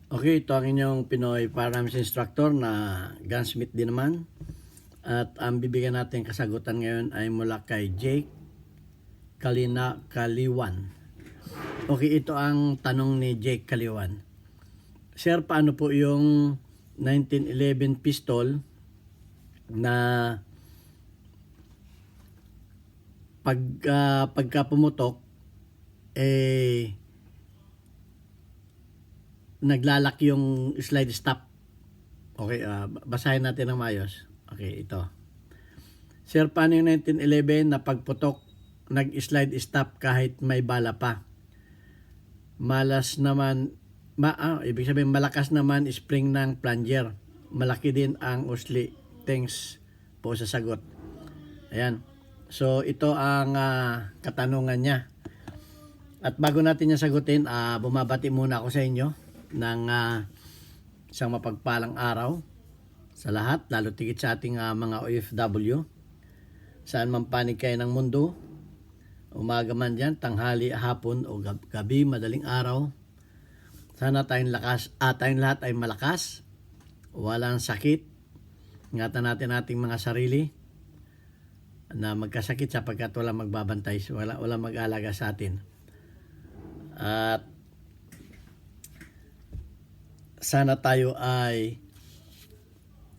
Okay, ito ang inyong Pinoy Firearms Instructor na gunsmith din naman. At ang bibigyan natin kasagutan ngayon ay mula kay Jake Kaliwan. Okay, ito ang tanong ni Jake Kaliwan. Sir, paano po yung 1911 pistol na pagka pumutok naglalak yung slide stop. Okay, basahin natin ng maayos. Okay, ito. Sir, paano yung 1911 na pagputok, nag-slide stop kahit may bala pa? Malas naman, ibig sabihin malakas naman spring ng plunger. Malaki din ang usli. Thanks po sa sagot. Ayan. So, ito ang katanungan niya. At bago natin yung sagutin, bumabati muna ako sa inyo ng isang mapagpalang araw sa lahat, lalo tigit sa ating mga OFW. Saan man panig kayo ng mundo, umaga man dyan, tanghali, hapon o gabi, madaling araw. Sana tayong lahat ay malakas, walang sakit. Ingatan natin ating mga sarili na magkasakit sapagkat walang magbabantay, walang mag-alaga sa atin. At sana tayo ay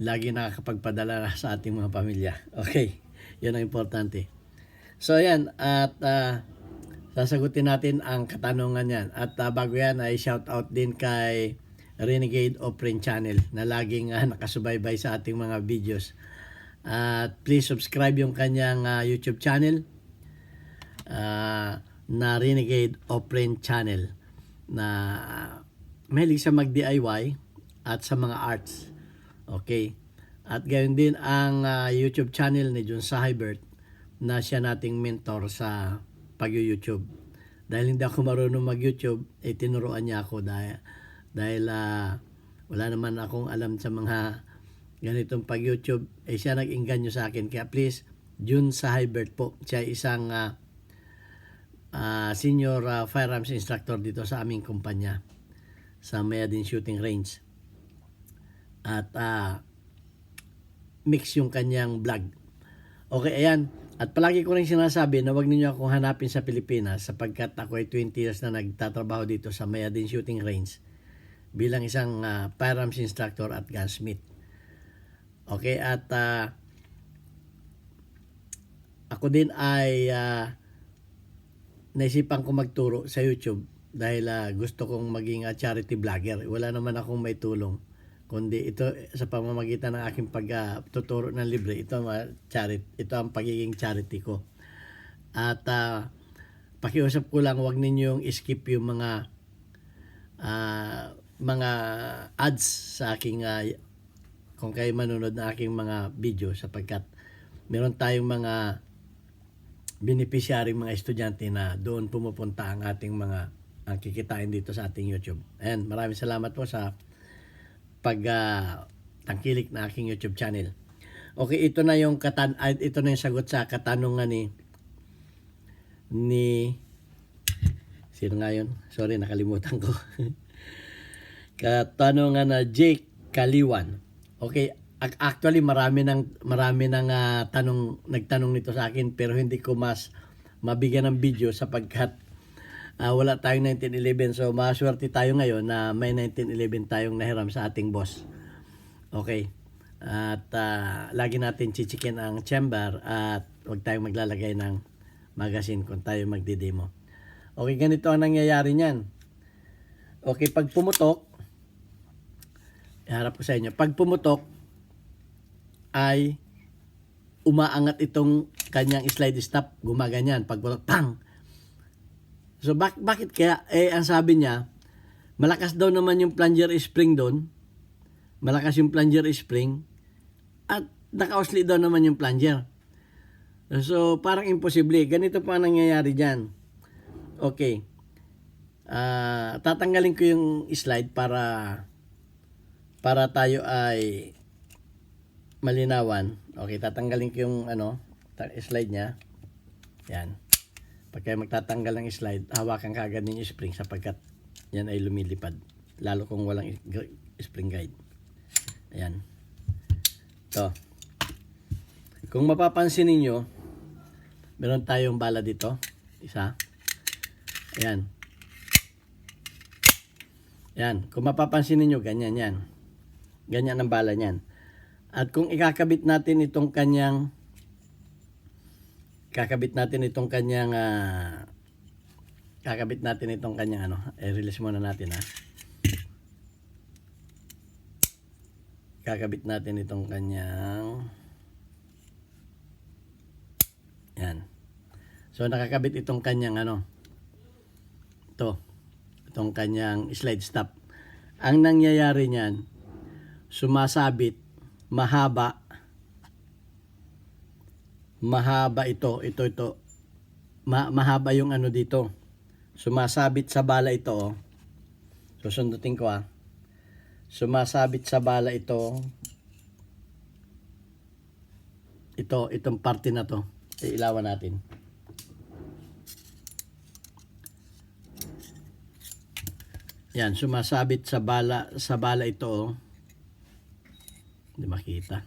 lagi nakakapagpadala sa ating mga pamilya. Okay, yun ang importante. So ayan, at sasagutin natin ang katanungan yan. At bago yan ay shout out din kay Renegade Offering Channel na laging nakasubaybay sa ating mga videos. At please subscribe yung kanyang YouTube channel na Renegade Offering Channel na mahilig sa mag-DIY at sa mga arts. Okay. At gayon din ang YouTube channel ni John Sahibert na siya nating mentor sa pag-YouTube. Dahil hindi ako marunong mag-YouTube, tinuruan niya ako dahil wala naman akong alam sa mga ganitong pag-YouTube. Siya nag-inganyo sa akin. Kaya please, John Sahibert po. Siya isang senior firearms instructor dito sa aming kumpanya sa Mayadin Shooting Range. At mix yung kanyang vlog. Okay, ayan. At palagi ko rin sinasabi na wag ninyo akong hanapin sa Pilipinas sapagkat ako ay 20 years na nagtatrabaho dito sa Mayadin Shooting Range bilang isang firearms instructor at gunsmith. Okay, at ako din ay naisipan ko magturo sa YouTube dahil gusto kong maging charity vlogger. Wala naman akong may tulong, kundi ito sa pamamagitan ng aking pagtuturo ng libre. Ito ang pagiging charity ko. At pakiusap ko lang, huwag ninyong skip yung mga ads sa aking kung kayo manonood ng aking mga video, sapagkat meron tayong mga beneficiary, mga estudyante na doon pumupunta ang ating mga ang kikitain dito sa ating YouTube. Ayan, maraming salamat po sa tangkilik na aking YouTube channel. Okay, ito na yung sagot sa katanungan ni sino nga yun? Sorry, nakalimutan ko. Katanungan na Jake Kaliwan. Okay, actually marami nang nagtanong nito sa akin, pero hindi ko mas mabigyan ng video sapagkat wala tayong 1911. So maswerte tayo ngayon na may 1911 tayong nahiram sa ating boss. Okay. At lagi natin chichikin ang chamber at huwag tayong maglalagay ng magazine kung tayo magdidemo. Okay, ganito ang nangyayari niyan. Okay, pag pumutok, iharap ko sa inyo, pag pumutok ay umaangat itong kanyang slide stop, gumaganyan. Pag pumutok, pang! So bakit kaya? Ang sabi niya, malakas daw naman yung plunger spring doon. Malakas yung plunger spring. At nakausli daw naman yung plunger. So parang imposible. Ganito pa nangyayari dyan. Okay. Tatanggalin ko yung slide para tayo ay malinawan. Okay, tatanggalin ko yung slide niya. Yan. Pag kayo magtatanggal ng slide, hawakan ka agad yung spring sapagkat yan ay lumilipad. lalo kung walang spring guide. Ayan. Ito. Kung mapapansin ninyo, meron tayong bala dito. Isa. Ayan. Yan. Kung mapapansin ninyo, ganyan yan. Ganyan ang bala niyan. At kung ikakabit natin itong kanyang release muna natin ha. Kakabit natin itong kanyang yan. So nakakabit itong kanyang itong kanyang slide stop. Ang nangyayari niyan, sumasabit, mahaba ito. Mahaba yung dito. Sumasabit sa bala ito, oh. Susundutin ko ah. Sumasabit sa bala ito. Itong parte na to. Ilawan natin. Yan, sumasabit sa bala ito, oh. Hindi makita.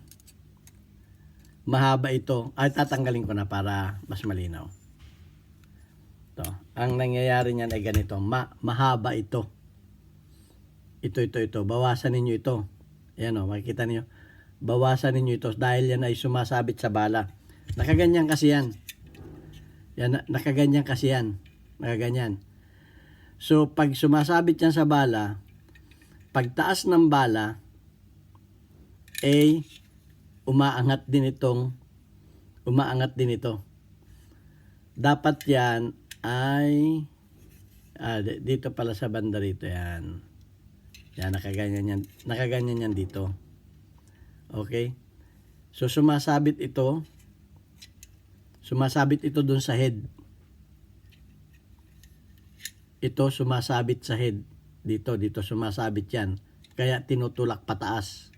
Mahaba ito. Ay, tatanggalin ko na para mas malinaw. Ito. Ang nangyayari niyan ay ganito. Mahaba ito. Ito. Bawasan ninyo ito. Ayan o, makikita niyo. Bawasan ninyo ito dahil yan ay sumasabit sa bala. Nakaganyan kasi yan. Nakaganyan. So, pag sumasabit yan sa bala, pagtaas ng bala, umaangat din ito. Dapat yan ay dito pala sa banda rito yan. Yan, nakaganyan yan dito. Okay? So, sumasabit ito dun sa head. Ito sumasabit sa head. Dito sumasabit yan. Kaya tinutulak pataas.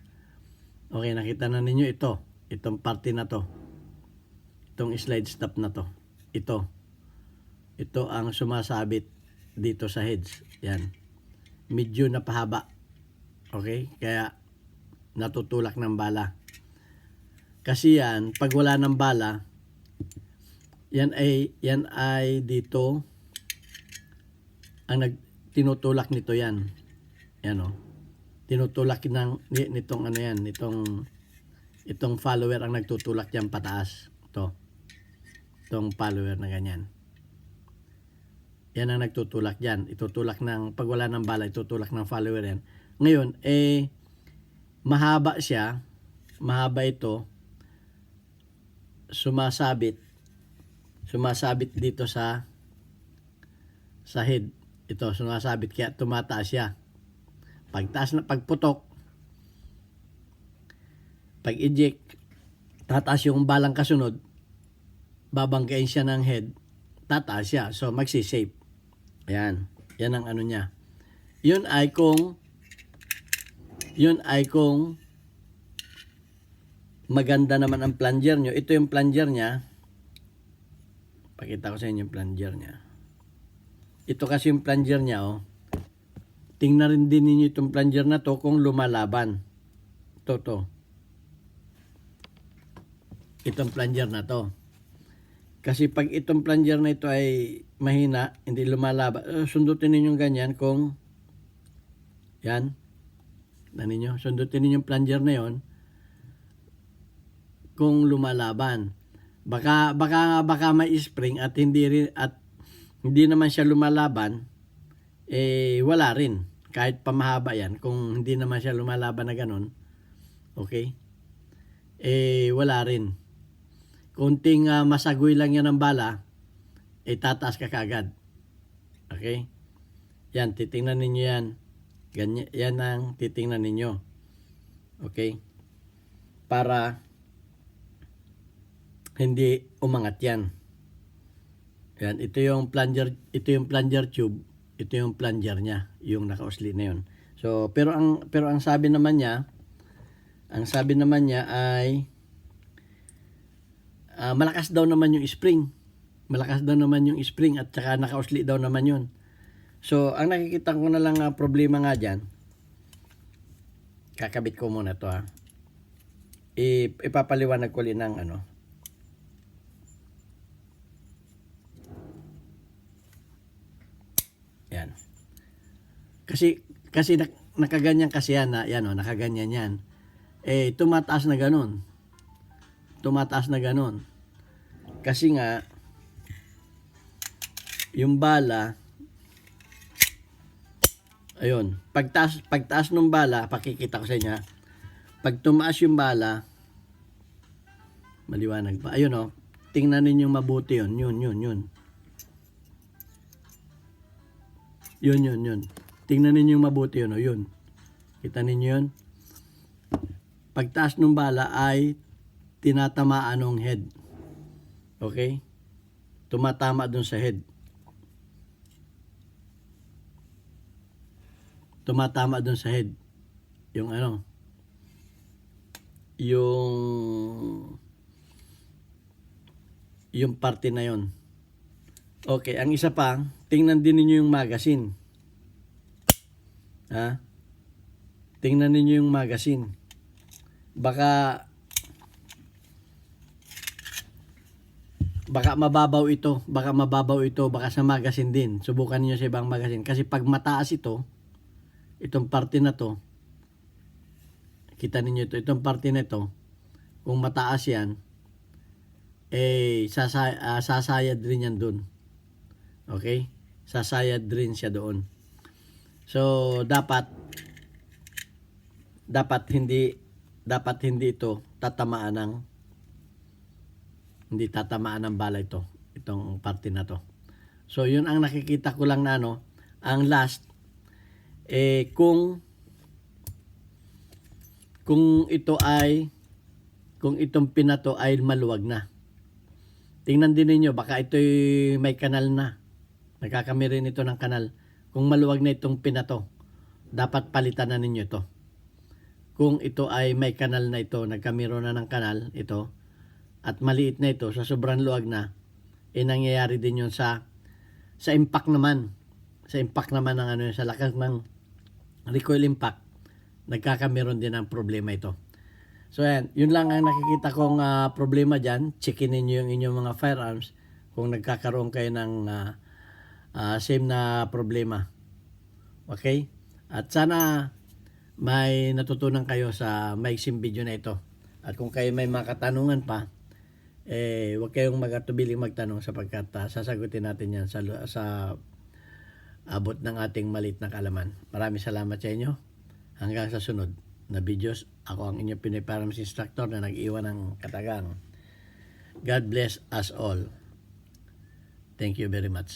Okay, nakita na ninyo ito. Itong parte na to. Itong slide stop na to. Ito ang sumasabit dito sa heads. Yan. Medyo napahaba. Okay? Kaya natutulak ng bala. Kasi yan, pag wala ng bala, yan ay dito ang tinutulak nito yan. Yan o. Tinutulak nitong itong follower ang nagtutulak yan pataas. Itong follower na ganyan. Yan ang nagtutulak dyan. Itutulak pag wala ng bala, itutulak ng follower yan. Ngayon, mahaba siya. Mahaba ito. Sumasabit dito sa head. Ito, sumasabit kaya tumataas siya. Pagputok, pag-eject, tataas yung balang kasunod, babangkain siya ng head, tataas siya. So, magsisave. Ayan. Yan ang niya. Yun ay kung maganda naman ang plunger nyo. Ito yung plunger niya. Pakita ko sa inyo yung plunger niya. Ito kasi yung plunger niya, oh. Tingnan rin din ninyo itong plunger na to kung lumalaban. Ito. Itong plunger na to. Kasi pag itong plunger na ito ay mahina, hindi lumalaban, sundutin ninyong ganyan kung yan. Ninyo, sundutin ninyong plunger na yon kung lumalaban. Baka may spring at hindi naman siya lumalaban, wala rin. Kahit pamahaba yan, kung hindi naman siya lumalaban na ganun, okay? Wala rin. Kunting masagoy lang yan ng bala, tataas ka kagad. Okay? Yan, titingnan ninyo yan. Ganyan, yan ang titingnan ninyo. Okay? Para hindi umangat yan. Yan, ito yung plunger tube, ito yung plunger niya, yung nakausli na yun. So, pero ang sabi naman niya ay malakas daw naman yung spring. Malakas daw naman yung spring at saka nakausli daw naman yun. So, ang nakikita ko na lang problema nga dyan, kakabit ko muna to ipapaliwanag ko rin ng ano. Yan. Kasi nakaganyan kasi yan nakaganyan yan. Tumataas na ganun. Tumataas na ganun. Kasi nga, yung bala, ayun, pagtaas ng bala, pakikita ko sa inyo. Pag tumaas yung bala, maliwanag pa. Ayun tingnan ninyong mabuti yun. Yun. Tingnan ninyong mabuti yun. Yun. Kita ninyo yun? Pagtaas ng bala ay tinatamaan ng head. Okay? Tumatama dun sa head. Tumatama dun sa head. Yung yung parte na yon. Okay, ang isa pa, tingnan din niyo yung magazine. Tingnan niyo yung magazine. Baka mababaw ito, baka sa magazine din. Subukan niyo sa ibang magazine kasi pag mataas itong parte na to, kita ninyo itong parte na to, kung mataas yan, sasayad rin yan dun. Okay? Sasayad rin siya doon. So, dapat hindi ito hindi tatamaan ng bala itong parte na to. So, yun ang nakikita ko lang na ang last, kung itong pinato ay maluwag na. Tingnan din niyo baka ito'y may kanal na. Nagkakami rin ito ng kanal. Kung maluwag na itong pinato, dapat palitan na ninyo ito. Kung ito ay may kanal na ito, nagkamiro na ng kanal ito, at maliit na ito, sa sobrang luwag na, nangyayari din yun sa impact naman. Sa impact naman ng sa lakas ng recoil impact, nagkakamiron din ng problema ito. So yun lang ang nakikita kong problema dyan. Checkin ninyo yung inyong mga firearms kung nagkakaroon kayo ng same na problema. Okay? At sana may natutunan kayo sa maiksing video na ito. At kung kayo may mga katanungan pa, huwag kayong magatubiling magtanong sapagkat sasagutin natin yan sa abot ng ating maliit na kaalaman. Maraming salamat sa inyo. Hanggang sa sunod na videos, ako ang inyong Pinoy Firearms Instructor na nag-iwan ng katagang. God bless us all. Thank you very much.